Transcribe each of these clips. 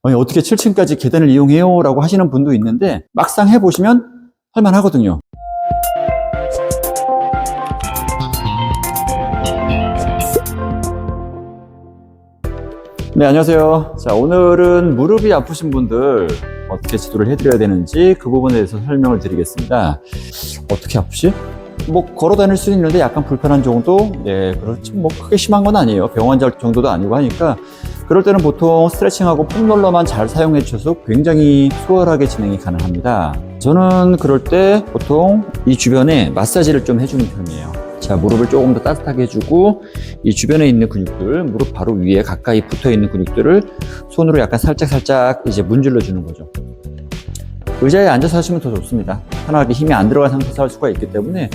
아니, 어떻게 7층까지 계단을 이용해요? 라고 하시는 분도 있는데 막상 해보시면 할만하거든요. 네, 안녕하세요. 자, 오늘은 무릎이 아프신 분들 어떻게 지도를 해드려야 되는지 그 부분에 대해서 설명을 드리겠습니다. 어떻게 아프지? 뭐 걸어 다닐 수 있는데 약간 불편한 정도? 네, 그렇지 뭐 크게 심한 건 아니에요. 병원 잘 정도도 아니고 하니까 그럴 때는 보통 스트레칭하고 폼롤러만 잘 사용해 주셔서 굉장히 수월하게 진행이 가능합니다. 저는 그럴 때 보통 이 주변에 마사지를 좀 해주는 편이에요. 자, 무릎을 조금 더 따뜻하게 해주고 이 주변에 있는 근육들, 무릎 바로 위에 가까이 붙어 있는 근육들을 손으로 약간 살짝 이제 문질러 주는 거죠. 의자에 앉아서 하시면 더 좋습니다. 편하게 힘이 안 들어간 상태에서 할 수가 있기 때문에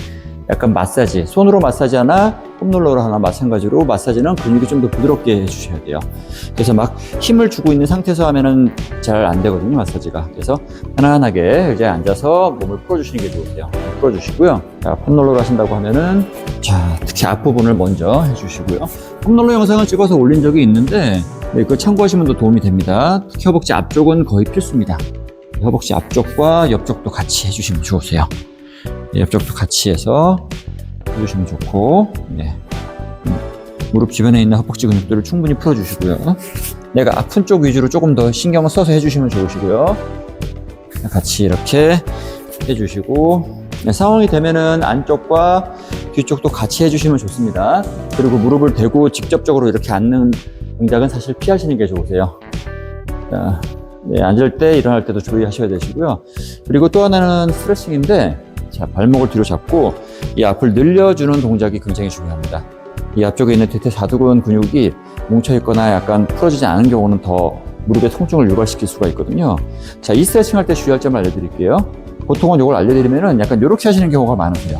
약간 마사지, 손으로 마사지 하나, 폼롤러로 하나 마찬가지로 마사지는 근육이 좀 더 부드럽게 해주셔야 돼요. 그래서 막 힘을 주고 있는 상태에서 하면은 잘 안 되거든요, 마사지가. 그래서 편안하게 의자에 앉아서 몸을 풀어주시는 게 좋으세요. 풀어주시고요. 자, 폼롤러로 하신다고 하면은, 자, 특히 앞부분을 먼저 해주시고요. 폼롤러 영상을 찍어서 올린 적이 있는데, 네, 그거 참고하시면 더 도움이 됩니다. 특히 허벅지 앞쪽은 거의 필수입니다. 허벅지 앞쪽과 옆쪽도 같이 해주시면 좋으세요. 옆쪽도 같이 해서 해주시면 좋고, 네. 무릎 주변에 있는 허벅지 근육들을 충분히 풀어주시고요. 내가 아픈 쪽 위주로 조금 더 신경을 써서 해주시면 좋으시고요. 같이 이렇게 해주시고, 네, 상황이 되면은 안쪽과 뒤쪽도 같이 해주시면 좋습니다. 그리고 무릎을 대고 직접적으로 이렇게 앉는 동작은 사실 피하시는 게 좋으세요. 자, 네, 앉을 때 일어날 때도 주의하셔야 되시고요. 그리고 또 하나는 스트레칭인데, 자, 발목을 뒤로 잡고 이 앞을 늘려주는 동작이 굉장히 중요합니다. 이 앞쪽에 있는 대퇴사두근 근육이 뭉쳐있거나 약간 풀어지지 않은 경우는 더 무릎의 통증을 유발시킬 수가 있거든요. 자, 이 스트레칭 할 때 주의할 점을 알려드릴게요. 보통은 이걸 알려드리면은 약간 이렇게 하시는 경우가 많으세요.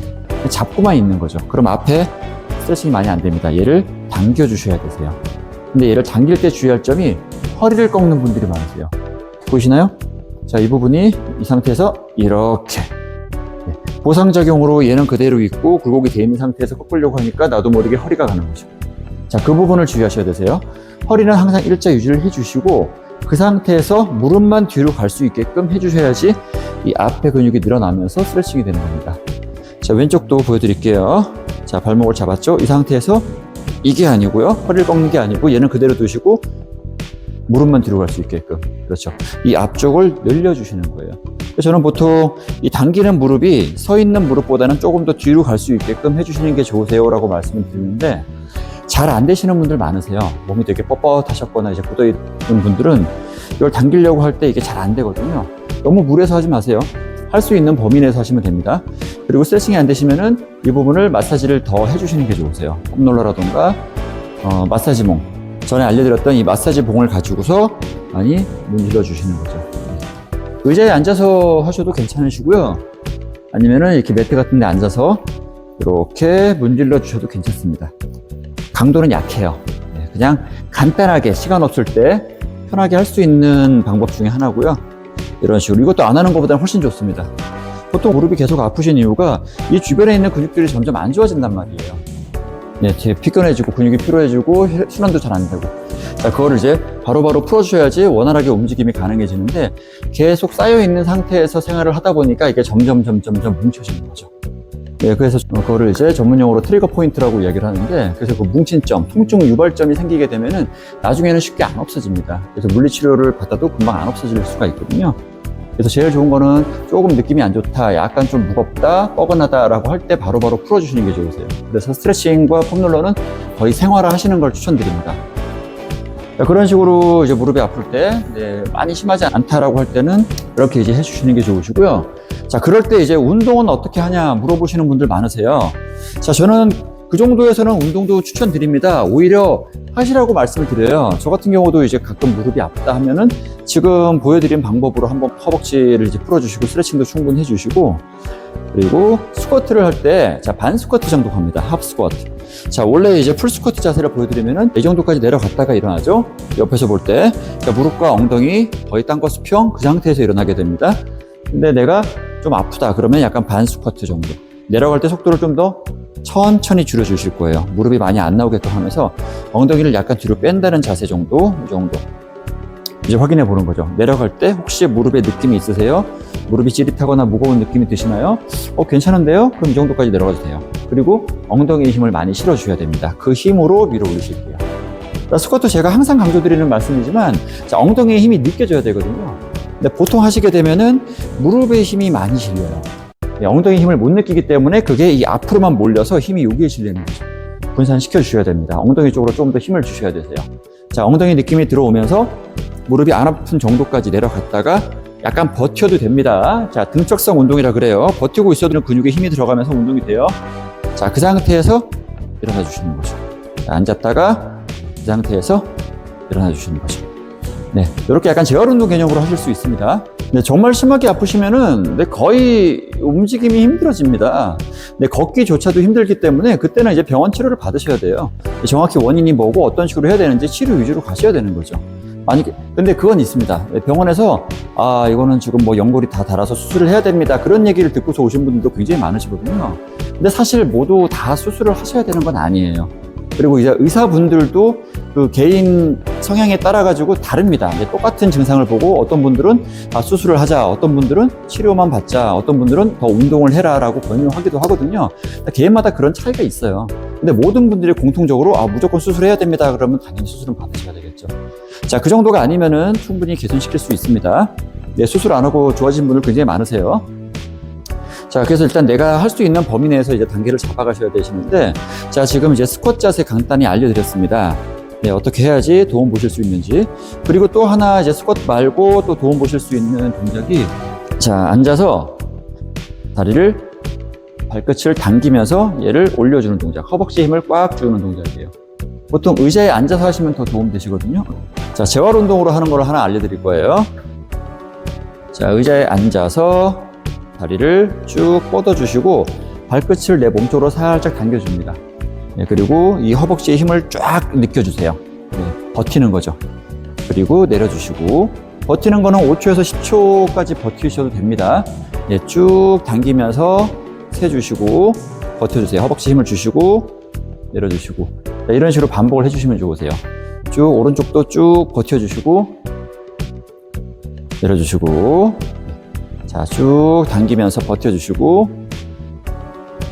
잡고만 있는 거죠. 그럼 앞에 스트레칭이 많이 안 됩니다. 얘를 당겨주셔야 되세요. 근데 얘를 당길 때 주의할 점이 허리를 꺾는 분들이 많으세요. 보이시나요? 자, 이 부분이 이 상태에서 이렇게 보상작용으로 얘는 그대로 있고 굴곡이 돼 있는 상태에서 꺾으려고 하니까 나도 모르게 허리가 가는 거죠. 자, 그 부분을 주의하셔야 되세요. 허리는 항상 일자 유지를 해주시고 그 상태에서 무릎만 뒤로 갈 수 있게끔 해주셔야지 이 앞에 근육이 늘어나면서 스트레칭이 되는 겁니다. 자, 왼쪽도 보여드릴게요. 자, 발목을 잡았죠? 이 상태에서 이게 아니고요. 허리를 꺾는 게 아니고 얘는 그대로 두시고 무릎만 뒤로 갈 수 있게끔. 그렇죠. 이 앞쪽을 늘려주시는 거예요. 저는 보통 이 당기는 무릎이 서 있는 무릎보다는 조금 더 뒤로 갈 수 있게끔 해주시는 게 좋으세요 라고 말씀을 드리는데 잘 안 되시는 분들 많으세요. 몸이 되게 뻣뻣하셨거나 이제 굳어있는 분들은 이걸 당기려고 할 때 이게 잘 안 되거든요. 너무 무리해서 하지 마세요. 할 수 있는 범위 내에서 하시면 됩니다. 그리고 스트레칭이 안 되시면은 이 부분을 마사지를 더 해주시는 게 좋으세요. 폼롤러라던가 마사지봉, 전에 알려드렸던 이 마사지 봉을 가지고서 많이 문질러 주시는 거죠. 의자에 앉아서 하셔도 괜찮으시고요. 아니면은 이렇게 매트 같은 데 앉아서 이렇게 문질러 주셔도 괜찮습니다. 강도는 약해요. 그냥 간단하게 시간 없을 때 편하게 할 수 있는 방법 중에 하나고요. 이런 식으로 이것도 안 하는 것보다는 훨씬 좋습니다. 보통 무릎이 계속 아프신 이유가 이 주변에 있는 근육들이 점점 안 좋아진단 말이에요. 네, 피곤해지고 근육이 피로해지고 순환도 잘 안 되고. 자, 그거를 이제 바로바로 풀어주셔야지 원활하게 움직임이 가능해지는데 계속 쌓여있는 상태에서 생활을 하다 보니까 이게 점점 뭉쳐지는 거죠. 네, 그래서 그거를 이제 전문용어로 트리거 포인트라고 이야기를 하는데 그래서 그 뭉친 점, 통증 유발점이 생기게 되면은 나중에는 쉽게 안 없어집니다. 그래서 물리치료를 받아도 금방 안 없어질 수가 있거든요. 그래서 제일 좋은 거는 조금 느낌이 안 좋다, 약간 좀 무겁다, 뻐근하다라고 할 때 바로바로 풀어주시는 게 좋으세요. 그래서 스트레칭과 폼롤러는 거의 생활화 하시는 걸 추천드립니다. 자, 그런 식으로 이제 무릎이 아플 때, 네, 많이 심하지 않다라고 할 때는 이렇게 이제 해주시는 게 좋으시고요. 자, 그럴 때 이제 운동은 어떻게 하냐 물어보시는 분들 많으세요. 자, 저는 그 정도에서는 운동도 추천드립니다. 오히려 하시라고 말씀을 드려요. 저 같은 경우도 이제 가끔 무릎이 아프다 하면은 지금 보여드린 방법으로 한번 허벅지를 이제 풀어주시고 스트레칭도 충분히 해주시고 그리고 스쿼트를 할 때 자, 반 스쿼트 정도 합니다. 합 스쿼트. 자, 원래 이제 풀 스쿼트 자세를 보여드리면은 이 정도까지 내려갔다가 일어나죠. 옆에서 볼 때 무릎과 엉덩이 거의 땅과 수평 그 상태에서 일어나게 됩니다. 근데 내가 좀 아프다 그러면 약간 반 스쿼트 정도 내려갈 때 속도를 좀 더 천천히 줄여주실 거예요. 무릎이 많이 안 나오게끔 하면서 엉덩이를 약간 뒤로 뺀다는 자세 정도, 이 정도. 이제 확인해 보는 거죠. 내려갈 때 혹시 무릎에 느낌이 있으세요? 무릎이 찌릿하거나 무거운 느낌이 드시나요? 괜찮은데요? 그럼 이 정도까지 내려가도 돼요. 그리고 엉덩이에 힘을 많이 실어줘야 됩니다. 그 힘으로 위로 올리실게요. 스쿼트 제가 항상 강조드리는 말씀이지만 엉덩이에 힘이 느껴져야 되거든요. 근데 보통 하시게 되면은 무릎에 힘이 많이 실려요. 엉덩이 힘을 못 느끼기 때문에 그게 이 앞으로만 몰려서 힘이 여기에 실리는 거죠. 분산시켜 주셔야 됩니다. 엉덩이 쪽으로 좀 더 힘을 주셔야 되세요. 자, 엉덩이 느낌이 들어오면서 무릎이 안 아픈 정도까지 내려갔다가 약간 버텨도 됩니다. 자, 등적성 운동이라 그래요. 버티고 있어도 근육에 힘이 들어가면서 운동이 돼요. 자, 그 상태에서 일어나 주시는 거죠. 자, 앉았다가 이 상태에서 일어나 주시는 거죠. 네, 이렇게 약간 재활 운동 개념으로 하실 수 있습니다. 네, 정말 심하게 아프시면은 거의 움직임이 힘들어집니다. 네, 걷기조차도 힘들기 때문에 그때는 이제 병원 치료를 받으셔야 돼요. 정확히 원인이 뭐고 어떤 식으로 해야 되는지 치료 위주로 가셔야 되는 거죠. 근데 그건 있습니다. 병원에서 이거는 지금 뭐 연골이 다 닳아서 수술을 해야 됩니다. 그런 얘기를 듣고서 오신 분들도 굉장히 많으시거든요. 근데 사실 모두 다 수술을 하셔야 되는 건 아니에요. 그리고 이제 의사분들도 그 개인 성향에 따라 가지고 다릅니다. 똑같은 증상을 보고 어떤 분들은 수술을 하자, 어떤 분들은 치료만 받자, 어떤 분들은 더 운동을 해라라고 권유하기도 하거든요. 개인마다 그런 차이가 있어요. 근데 모든 분들이 공통적으로 무조건 수술해야 됩니다. 그러면 당연히 수술은 받으셔야 되겠죠. 자, 그 정도가 아니면은 충분히 개선시킬 수 있습니다. 네, 수술 안 하고 좋아진 분들 굉장히 많으세요. 자, 그래서 일단 내가 할 수 있는 범위 내에서 이제 단계를 잡아가셔야 되시는데, 자, 지금 이제 스쿼트 자세 간단히 알려드렸습니다. 네, 어떻게 해야지 도움 보실 수 있는지. 그리고 또 하나 이제 스쿼트 말고 또 도움 보실 수 있는 동작이, 자, 앉아서 다리를 발끝을 당기면서 얘를 올려주는 동작. 허벅지에 힘을 꽉 주는 동작이에요. 보통 의자에 앉아서 하시면 더 도움 되시거든요. 자, 재활 운동으로 하는 걸 하나 알려드릴 거예요. 자, 의자에 앉아서 다리를 쭉 뻗어주시고 발끝을 내 몸쪽으로 살짝 당겨줍니다. 네, 그리고 이 허벅지의 힘을 쫙 느껴주세요. 네, 버티는 거죠. 그리고 내려주시고 버티는 거는 5초에서 10초까지 버티셔도 됩니다. 네, 쭉 당기면서 세주시고 버텨주세요. 허벅지 힘을 주시고 내려주시고 자, 이런 식으로 반복을 해주시면 좋으세요. 쭉 오른쪽도 쭉 버텨주시고 내려주시고 자, 쭉 당기면서 버텨주시고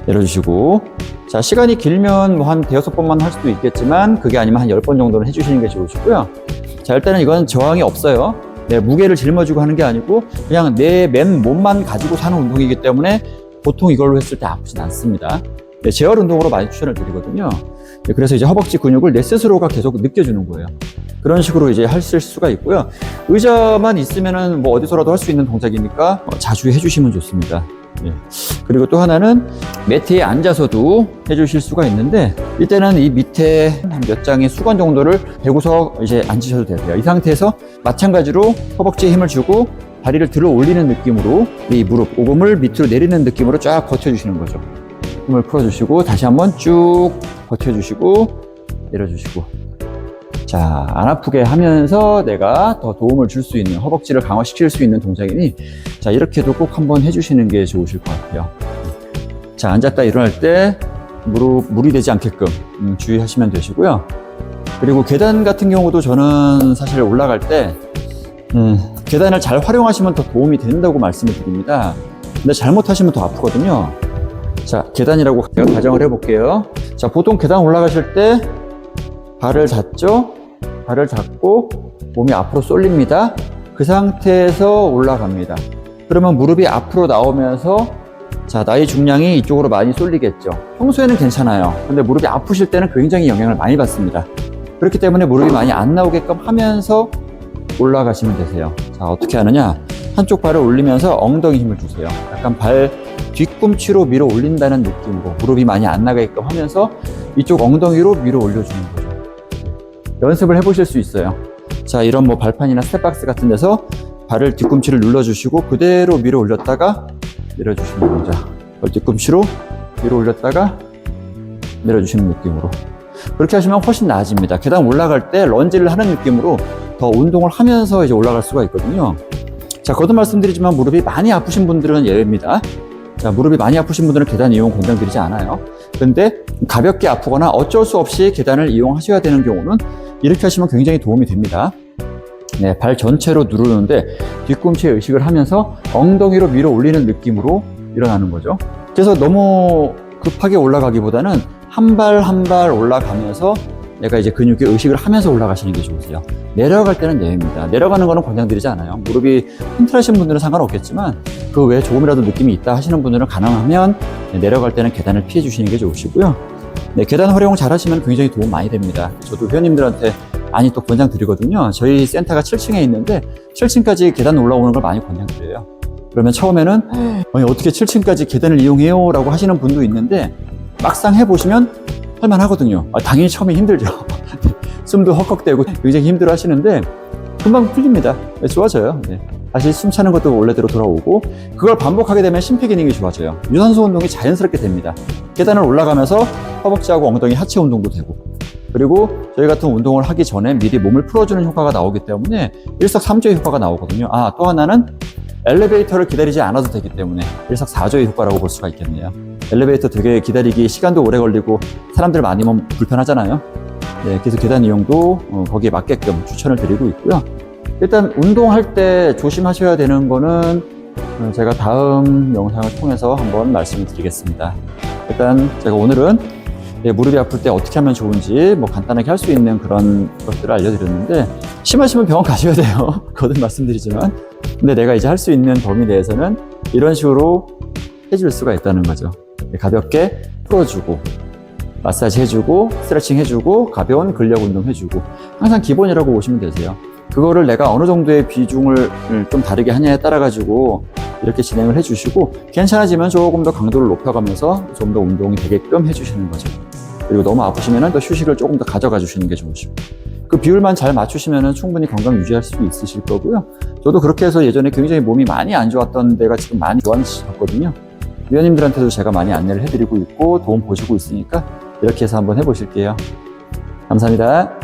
내려주시고 자, 시간이 길면 뭐 한 5번만 할 수도 있겠지만 그게 아니면 한 10번 정도는 해주시는 게 좋으시고요. 자, 일단은 이건 저항이 없어요. 네, 무게를 짊어지고 하는 게 아니고 그냥 내 맨 몸만 가지고 사는 운동이기 때문에 보통 이걸로 했을 때 아프진 않습니다. 네, 재활 운동으로 많이 추천을 드리거든요. 네, 그래서 이제 허벅지 근육을 내 스스로가 계속 느껴주는 거예요. 그런 식으로 이제 하실 수가 있고요. 의자만 있으면은 뭐 어디서라도 할 수 있는 동작이니까 자주 해주시면 좋습니다. 네. 그리고 또 하나는 매트에 앉아서도 해주실 수가 있는데 이때는 이 밑에 한 몇 장의 수건 정도를 대고서 이제 앉으셔도 되세요. 이 상태에서 마찬가지로 허벅지에 힘을 주고 다리를 들어 올리는 느낌으로 이 무릎, 오금을 밑으로 내리는 느낌으로 쫙 버텨주시는 거죠. 힘을 풀어주시고 다시 한번 쭉 버텨주시고 내려주시고 자, 안 아프게 하면서 내가 더 도움을 줄 수 있는 허벅지를 강화시킬 수 있는 동작이니 자, 이렇게도 꼭 한번 해주시는 게 좋으실 것 같아요. 자, 앉았다 일어날 때 무리 되지 않게끔 주의하시면 되시고요. 그리고 계단 같은 경우도 저는 사실 올라갈 때 계단을 잘 활용하시면 더 도움이 된다고 말씀을 드립니다. 근데 잘못하시면 더 아프거든요. 자, 계단이라고 제가 가정을 해볼게요. 자, 보통 계단 올라가실 때 발을 잡죠? 발을 잡고 몸이 앞으로 쏠립니다. 그 상태에서 올라갑니다. 그러면 무릎이 앞으로 나오면서 자, 나의 중량이 이쪽으로 많이 쏠리겠죠. 평소에는 괜찮아요. 근데 무릎이 아프실 때는 굉장히 영향을 많이 받습니다. 그렇기 때문에 무릎이 많이 안 나오게끔 하면서 올라가시면 되세요. 자, 어떻게 하느냐? 한쪽 발을 올리면서 엉덩이 힘을 주세요. 약간 발 뒤꿈치로 밀어 올린다는 느낌으로 무릎이 많이 안 나가게끔 하면서 이쪽 엉덩이로 밀어 올려주는 거죠. 연습을 해보실 수 있어요. 자, 이런 뭐 발판이나 스텝박스 같은 데서 발을 뒤꿈치를 눌러주시고 그대로 밀어 올렸다가 내려주시는 동작. 뒤꿈치로 밀어 올렸다가 내려주시는 느낌으로. 그렇게 하시면 훨씬 나아집니다. 계단 올라갈 때 런지를 하는 느낌으로 더 운동을 하면서 이제 올라갈 수가 있거든요. 자, 거듭 말씀드리지만 무릎이 많이 아프신 분들은 예외입니다. 자, 무릎이 많이 아프신 분들은 계단 이용 권장드리지 않아요. 근데 가볍게 아프거나 어쩔 수 없이 계단을 이용하셔야 되는 경우는 이렇게 하시면 굉장히 도움이 됩니다. 네, 발 전체로 누르는데 뒤꿈치에 의식을 하면서 엉덩이로 밀어 올리는 느낌으로 일어나는 거죠. 그래서 너무 급하게 올라가기보다는 한 발 한 발 올라가면서 내가 이제 근육에 의식을 하면서 올라가시는 게 좋으세요. 내려갈 때는 예외입니다. 내려가는 거는 권장드리지 않아요. 무릎이 튼튼하신 분들은 상관없겠지만 그 외에 조금이라도 느낌이 있다 하시는 분들은 가능하면 내려갈 때는 계단을 피해 주시는 게 좋으시고요. 네, 계단 활용 잘 하시면 굉장히 도움 많이 됩니다. 저도 회원님들한테 많이 또 권장드리거든요. 저희 센터가 7층에 있는데 7층까지 계단 올라오는 걸 많이 권장드려요. 그러면 처음에는 아니, 어떻게 7층까지 계단을 이용해요? 라고 하시는 분도 있는데 막상 해보시면 할만하거든요. 당연히 처음에 힘들죠. 숨도 헉헉대고 굉장히 힘들어 하시는데 금방 풀립니다. 네, 좋아져요. 네. 다시 숨 차는 것도 원래대로 돌아오고 그걸 반복하게 되면 심폐기능이 좋아져요. 유산소 운동이 자연스럽게 됩니다. 계단을 올라가면서 허벅지하고 엉덩이 하체 운동도 되고 그리고 저희 같은 운동을 하기 전에 미리 몸을 풀어주는 효과가 나오기 때문에 일석삼조의 효과가 나오거든요. 또 하나는 엘리베이터를 기다리지 않아도 되기 때문에 일석사조의 효과라고 볼 수가 있겠네요. 엘리베이터 되게 기다리기 시간도 오래 걸리고 사람들 많이 오면 불편하잖아요. 네, 그래서 계단 이용도 거기에 맞게끔 추천을 드리고 있고요. 일단 운동할 때 조심하셔야 되는 거는 제가 다음 영상을 통해서 한번 말씀을 드리겠습니다. 일단 제가 오늘은 무릎이 아플 때 어떻게 하면 좋은지 뭐 간단하게 할 수 있는 그런 것들을 알려드렸는데 심하시면 병원 가셔야 돼요. 거듭 말씀드리지만 근데 내가 이제 할 수 있는 범위 내에서는 이런 식으로 해줄 수가 있다는 거죠. 가볍게 풀어주고 마사지 해주고 스트레칭 해주고 가벼운 근력 운동 해주고 항상 기본이라고 보시면 되세요. 그거를 내가 어느 정도의 비중을 좀 다르게 하냐에 따라 가지고 이렇게 진행을 해주시고 괜찮아지면 조금 더 강도를 높여가면서 좀 더 운동이 되게끔 해주시는 거죠. 그리고 너무 아프시면 또 휴식을 조금 더 가져가 주시는 게 좋으시고 그 비율만 잘 맞추시면 충분히 건강 유지할 수 있으실 거고요. 저도 그렇게 해서 예전에 굉장히 몸이 많이 안 좋았던 데가 지금 많이 좋아지셨거든요. 위원님들한테도 제가 많이 안내를 해드리고 있고 도움 보시고 있으니까 이렇게 해서 한번 해보실게요. 감사합니다.